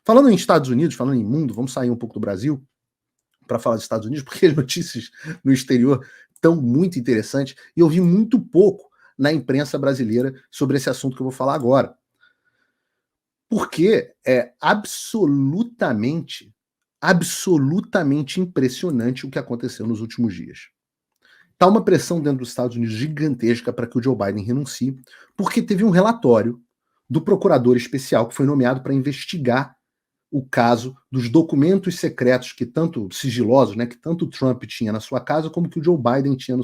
Falando em Estados Unidos, falando em mundo, vamos sair um pouco do Brasil para falar dos Estados Unidos, porque as notícias no exterior estão muito interessantes e eu vi muito pouco na imprensa brasileira sobre esse assunto que eu vou falar agora. Porque é absolutamente impressionante o que aconteceu nos últimos dias. Está uma pressão dentro dos Estados Unidos gigantesca para que o Joe Biden renuncie, porque teve um relatório do procurador especial que foi nomeado para investigar o caso dos documentos secretos que tanto sigilosos, né, que tanto Trump tinha na sua casa, como que o Joe Biden tinha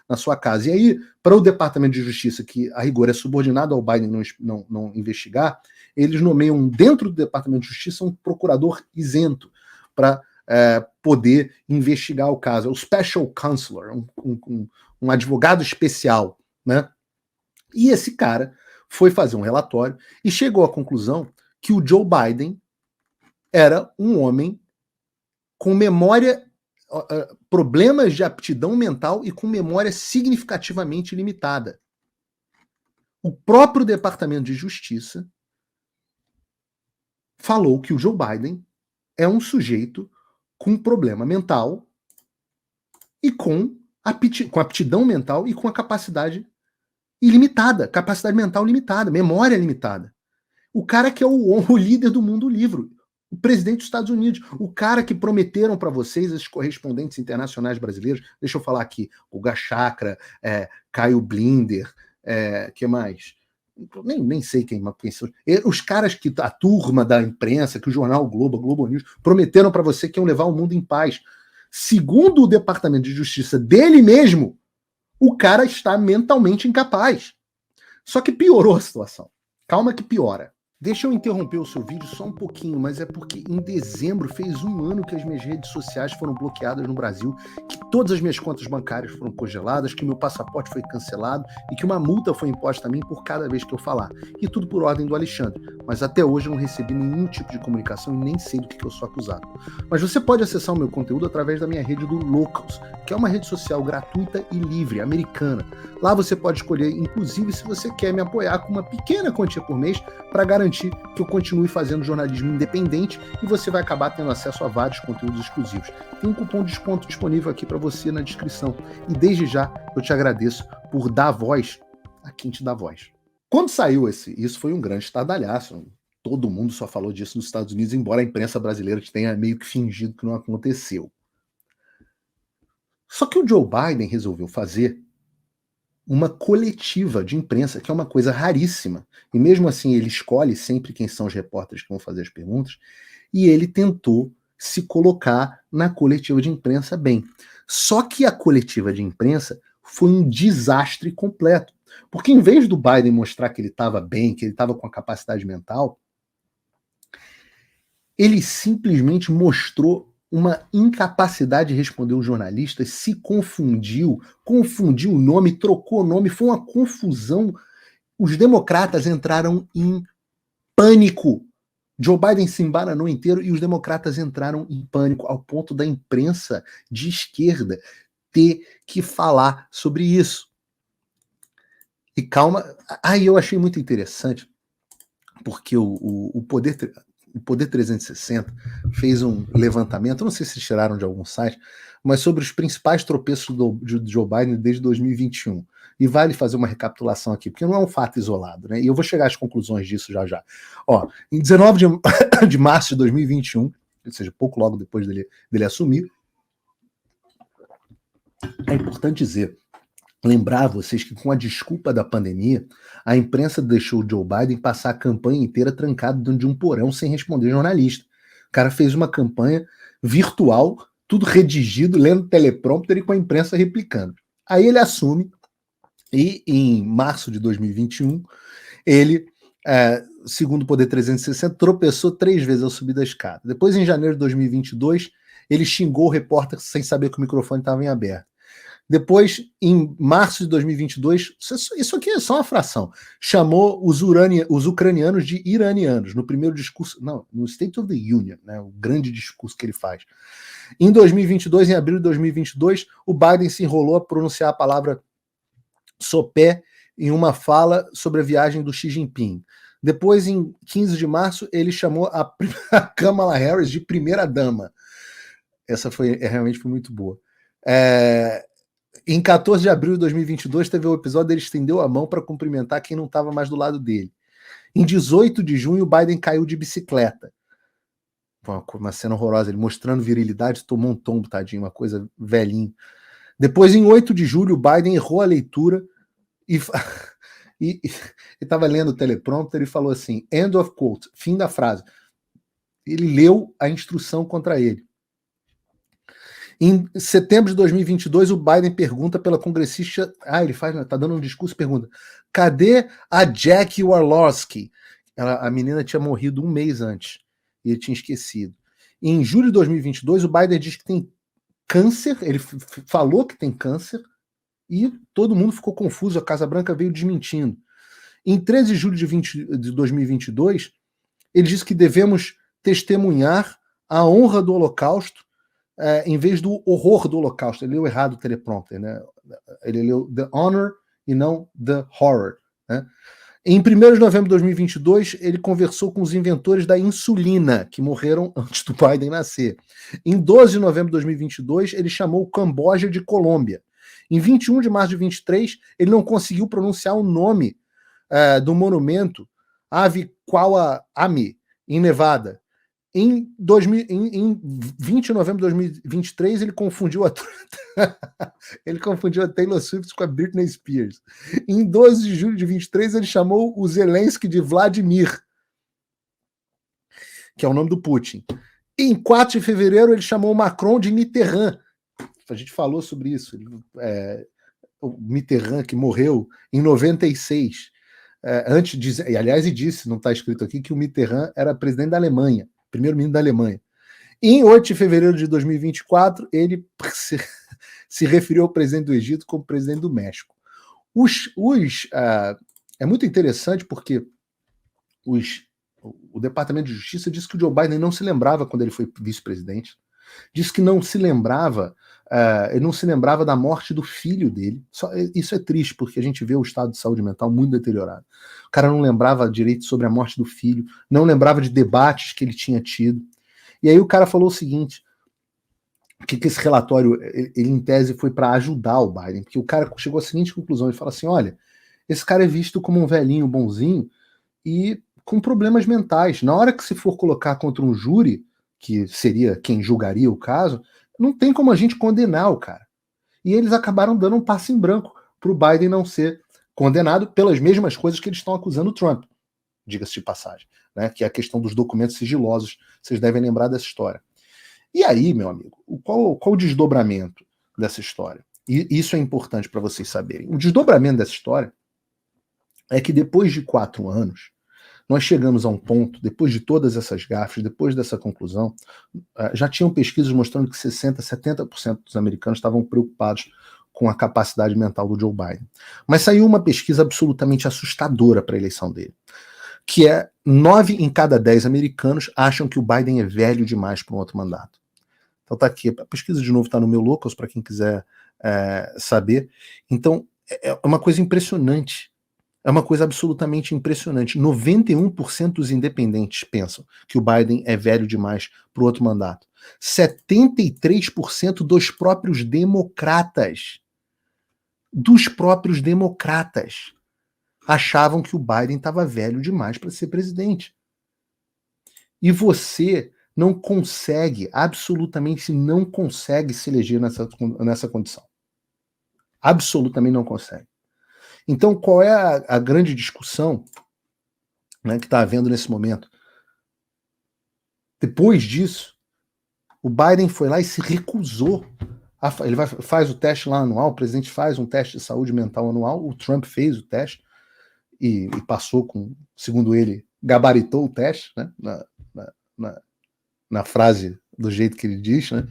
na sua casa. E aí, para o Departamento de Justiça, que a rigor é subordinado ao Biden não investigar, eles nomeiam dentro do Departamento de Justiça um procurador isento para poder investigar o caso. O Special Counselor, um advogado especial, né? E esse cara foi fazer um relatório e chegou à conclusão que o Joe Biden era um homem com memória, problemas de aptidão mental e com memória significativamente limitada. O próprio Departamento de Justiça falou que o Joe Biden é um sujeito com problema mental e com aptidão mental e com a capacidade ilimitada, capacidade mental limitada, memória limitada. O cara que é o líder do mundo livre, o presidente dos Estados Unidos, o cara que prometeram para vocês, esses correspondentes internacionais brasileiros, deixa eu falar aqui, o Gachacra, Caio Blinder, que mais? Nem sei quem são. Os caras que a turma da imprensa, que o jornal Globo, a Globo News, prometeram para você que iam levar o mundo em paz. Segundo o Departamento de Justiça dele mesmo, o cara está mentalmente incapaz. Só que piorou a situação. Calma que piora. Deixa eu interromper o seu vídeo só um pouquinho, mas é porque em dezembro fez um ano que as minhas redes sociais foram bloqueadas no Brasil, que todas as minhas contas bancárias foram congeladas, que meu passaporte foi cancelado e que uma multa foi imposta a mim por cada vez que eu falar. E tudo por ordem do Alexandre. Mas até hoje eu não recebi nenhum tipo de comunicação e nem sei do que eu sou acusado. Mas você pode acessar o meu conteúdo através da minha rede do Locals, que é uma rede social gratuita e livre, americana. Lá você pode escolher, inclusive, se você quer me apoiar com uma pequena quantia por mês para garantir que eu continue fazendo jornalismo independente e você vai acabar tendo acesso a vários conteúdos exclusivos. Tem um cupom de desconto disponível aqui para você na descrição. E desde já eu te agradeço por dar voz a quem te dá voz. Quando saiu isso foi um grande estardalhaço. Todo mundo só falou disso nos Estados Unidos, embora a imprensa brasileira tenha meio que fingido que não aconteceu. Só que o Joe Biden resolveu fazer uma coletiva de imprensa, que é uma coisa raríssima. E mesmo assim ele escolhe sempre quem são os repórteres que vão fazer as perguntas, e ele tentou se colocar na coletiva de imprensa bem. Só que a coletiva de imprensa foi um desastre completo. Porque em vez do Biden mostrar que ele estava bem, que ele estava com a capacidade mental, ele simplesmente mostrou uma incapacidade de responder os jornalistas, se confundiu o nome, trocou o nome, foi uma confusão. Os democratas entraram em pânico. Joe Biden se embaranou inteiro e os democratas entraram em pânico, ao ponto da imprensa de esquerda ter que falar sobre isso. E calma, aí eu achei muito interessante, porque o Poder 360 fez um levantamento, não sei se tiraram de algum site, mas sobre os principais tropeços do Joe Biden desde 2021. E vale fazer uma recapitulação aqui, porque não é um fato isolado, né? E eu vou chegar às conclusões disso já já. Ó, em 19 de março de 2021, ou seja, pouco logo depois dele assumir, é importante dizer, lembrar a vocês que com a desculpa da pandemia, a imprensa deixou o Joe Biden passar a campanha inteira trancado dentro de um porão sem responder jornalista. O cara fez uma campanha virtual, tudo redigido, lendo teleprompter e com a imprensa replicando. Aí ele assume e em março de 2021, ele, segundo o Poder 360, tropeçou 3 vezes ao subir da escada. Depois, em janeiro de 2022, ele xingou o repórter sem saber que o microfone estava em aberto. Depois, em março de 2022, isso aqui é só uma fração, chamou os ucranianos de iranianos, no primeiro discurso, não, no State of the Union, né, o grande discurso que ele faz. Em 2022, em abril de 2022, o Biden se enrolou a pronunciar a palavra sopé em uma fala sobre a viagem do Xi Jinping. Depois, em 15 de março, ele chamou a Kamala Harris de primeira-dama. Essa realmente foi muito boa. Em 14 de abril de 2022, teve o episódio, ele estendeu a mão para cumprimentar quem não estava mais do lado dele. Em 18 de junho, Biden caiu de bicicleta. Uma cena horrorosa, ele mostrando virilidade, tomou um tombo, tadinho, uma coisa velhinho. Depois, em 8 de julho, Biden errou a leitura e estava lendo o teleprompter e falou assim, end of quote, fim da frase. Ele leu a instrução contra ele. Em setembro de 2022, o Biden pergunta pela congressista... ele tá dando um discurso e pergunta, cadê a Jackie Walorski? A menina tinha morrido um mês antes. E ele tinha esquecido. Em julho de 2022, o Biden diz que tem câncer, ele falou que tem câncer, e todo mundo ficou confuso, a Casa Branca veio desmentindo. Em 13 de julho de 2022, ele disse que devemos testemunhar a honra do Holocausto em vez do horror do Holocausto. Ele leu errado o teleprompter, né? Ele leu the honor e não the horror, né? Em 1º de novembro de 2022, ele conversou com os inventores da insulina, que morreram antes do Biden nascer. Em 12 de novembro de 2022, ele chamou o Camboja de Colômbia. Em 21 de março de 2023, ele não conseguiu pronunciar o nome do monumento Ave Quawa Ami, em Nevada. Em 20 de novembro de 2023, ele confundiu a Taylor Swift com a Britney Spears. Em 12 de julho de 2023, ele chamou o Zelensky de Vladimir, que é o nome do Putin. Em 4 de fevereiro, ele chamou o Macron de Mitterrand. A gente falou sobre isso. O Mitterrand, que morreu em 96. Aliás, e disse, não está escrito aqui, que o Mitterrand era presidente da Alemanha, primeiro-ministro da Alemanha. Em 8 de fevereiro de 2024, ele se referiu ao presidente do Egito como presidente do México. É muito interessante porque o Departamento de Justiça disse que o Joe Biden não se lembrava quando ele foi vice-presidente, disse que não se lembrava, ele não se lembrava da morte do filho dele. Isso é triste, porque a gente vê o estado de saúde mental muito deteriorado. O cara não lembrava direito sobre a morte do filho, não lembrava de debates que ele tinha tido. E aí o cara falou o seguinte, que esse relatório, ele em tese foi para ajudar o Biden, porque o cara chegou à seguinte conclusão, ele fala assim, olha, esse cara é visto como um velhinho bonzinho e com problemas mentais. Na hora que se for colocar contra um júri, que seria quem julgaria o caso, não tem como a gente condenar o cara. E eles acabaram dando um passo em branco para o Biden não ser condenado pelas mesmas coisas que eles estão acusando o Trump, diga-se de passagem, né? Que é a questão dos documentos sigilosos. Vocês devem lembrar dessa história. E aí, meu amigo, qual o desdobramento dessa história? E isso é importante para vocês saberem. O desdobramento dessa história é que depois de 4 anos, nós chegamos a um ponto, depois de todas essas gafes, depois dessa conclusão, já tinham pesquisas mostrando que 60%, 70% dos americanos estavam preocupados com a capacidade mental do Joe Biden. Mas saiu uma pesquisa absolutamente assustadora para a eleição dele, que é 9 em cada 10 americanos acham que o Biden é velho demais para um outro mandato. Então tá aqui, a pesquisa de novo está no meu Locals, para quem quiser saber. Então, é uma coisa impressionante. É uma coisa absolutamente impressionante. 91% dos independentes pensam que o Biden é velho demais para o outro mandato. 73% dos próprios democratas achavam que o Biden estava velho demais para ser presidente. E você não consegue, absolutamente não consegue se eleger nessa condição. Absolutamente não consegue. Então, qual é a grande discussão, né, que está havendo nesse momento? Depois disso, o Biden foi lá e se recusou. Ele faz o teste lá anual, o presidente faz um teste de saúde mental anual, o Trump fez o teste e passou com, segundo ele, gabaritou o teste, né, na frase do jeito que ele diz, né?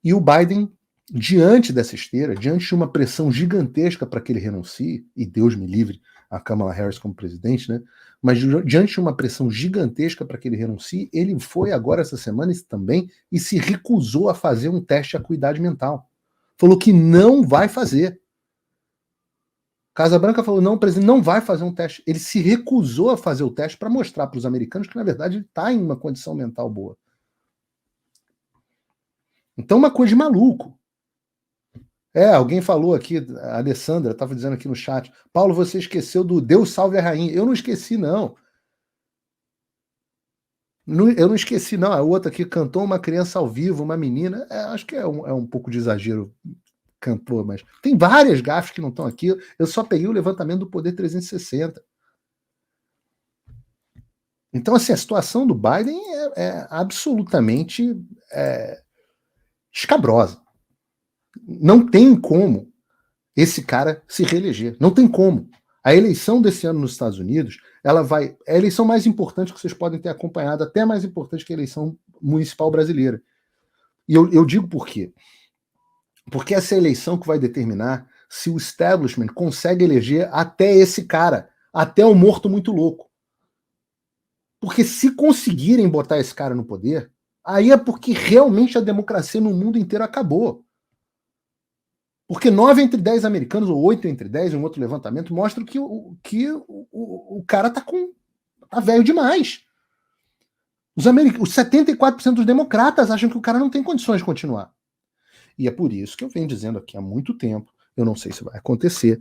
E o Biden, diante dessa esteira, diante de uma pressão gigantesca para que ele renuncie, e Deus me livre a Kamala Harris como presidente, né? Mas diante de uma pressão gigantesca para que ele renuncie, ele foi agora essa semana também e se recusou a fazer um teste de acuidade mental. Falou que não vai fazer. Casa Branca falou: não, o presidente não vai fazer um teste. Ele se recusou a fazer o teste para mostrar para os americanos que, na verdade, ele está em uma condição mental boa. Então, uma coisa de maluco. Alguém falou aqui, a Alessandra estava dizendo aqui no chat: Paulo, você esqueceu do Deus salve a rainha. Eu não esqueci, não. Eu não esqueci, não. A outra aqui cantou uma criança ao vivo, uma menina. Acho que é um pouco de exagero, cantor, mas tem várias gafes que não estão aqui. Eu só peguei o levantamento do Poder 360. Então, assim, a situação do Biden é absolutamente escabrosa. Não tem como esse cara se reeleger. Não tem como. A eleição desse ano nos Estados Unidos, é a eleição mais importante que vocês podem ter acompanhado, até mais importante que a eleição municipal brasileira. E eu digo por quê? Porque essa é a eleição que vai determinar se o establishment consegue eleger até esse cara, até o morto muito louco. Porque se conseguirem botar esse cara no poder, aí é porque realmente a democracia no mundo inteiro acabou. Porque 9 entre 10 americanos, ou 8 entre 10, em um outro levantamento, mostram que o cara tá velho demais. Os 74% dos democratas acham que o cara não tem condições de continuar. E é por isso que eu venho dizendo aqui há muito tempo, eu não sei se vai acontecer,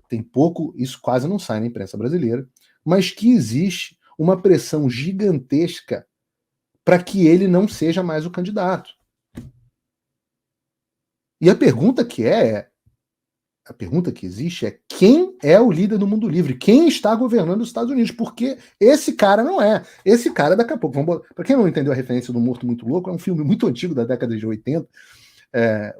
tem pouco, isso quase não sai na imprensa brasileira, mas que existe uma pressão gigantesca para que ele não seja mais o candidato. E a pergunta que existe é: quem é o líder do mundo livre? Quem está governando os Estados Unidos? Porque esse cara não é. Esse cara, daqui a pouco, para quem não entendeu a referência do Morto Muito Louco, é um filme muito antigo da década de 80,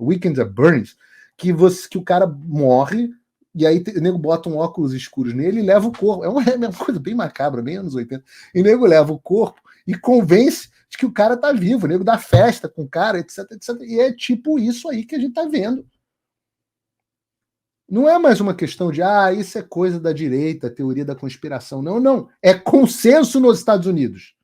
Weekend at Bernie's, que o cara morre e aí o nego bota um óculos escuros nele e leva o corpo. É uma coisa bem macabra, bem anos 80. E o nego leva o corpo e convence de que o cara tá vivo. O nego dá festa com o cara, etc, etc. E é tipo isso aí que a gente tá vendo. Não é mais uma questão de, isso é coisa da direita, teoria da conspiração. Não, não. É consenso nos Estados Unidos.